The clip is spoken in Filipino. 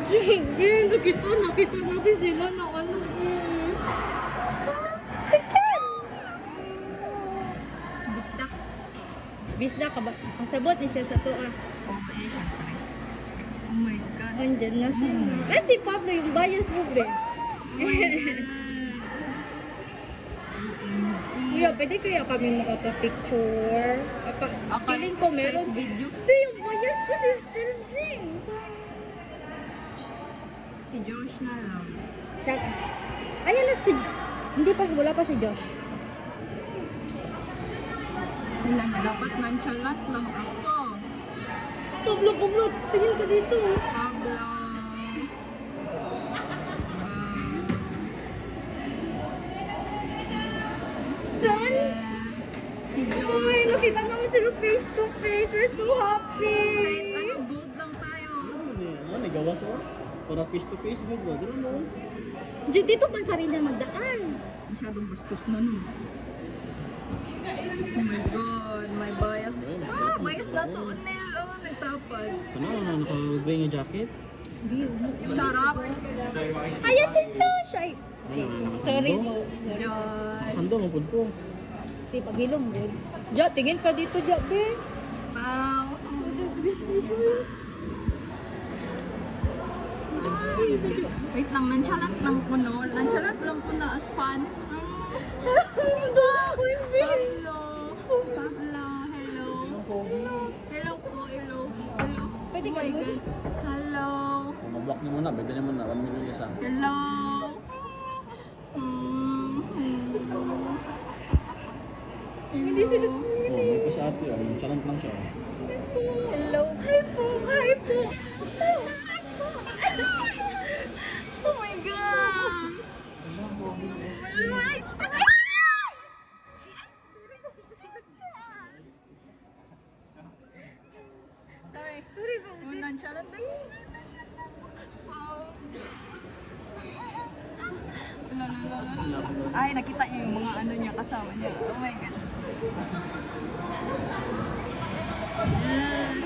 Sige, nakita natin sila na ano eh. Bista. Bista, kasabot ni siya sa tuwa. Oh, eh, syempre. Oh my God. Andyan na sila. At si Pablo, yung bias mo, bre. Kuya, pwede kaya kami makapapicture? Feeling ko meron. Video. Hindi, yung bias ko, sister, bre. Si Josh na lang. Chat. Ayan na si... Hindi pa, wala pa si Josh. Wala na, dapat nonchalant lang ako. Pablo, tingin ka dito. Pablo. Saan? Si Josh. Ay, nakita naman sila face to face. We're so happy. Kahit ano, good lang tayo. Ano, gawas o? Para face to face, good ba? Dito mo. Dito pa rin na magdaan. Masyadong bastos na nun. Oh my God, my bias. Ah, bias na to. Nel, oh, nagtapad. Ano, nakagray nga jacket? Shut up. Ayan si Josh. Ay, sorry po. Josh. Sando, mapod ko. Di, paghilom din. Ja, tingin ka dito, Ja, be. Wow. Wait lang, nonchalant lang ko, no? Nonchalant lang ko na as fun. Hello. Pablo, hello. Hello po, hello. Hello. Pwede Oh ka my mo? God. Hello. Kung ma-block niyo muna, beda naman na. 1 million isa. Hello. Hindi sila Oh, may pa sa ate. Chalant lang siya. Hello. Hi po. Hi po. Oh my God! Maluwait! Sorry. Sorry po. Nonchalant lang. Wow. Ay, nakita niyo yung mga ano niya, kasama niya. Oh my God. Yes.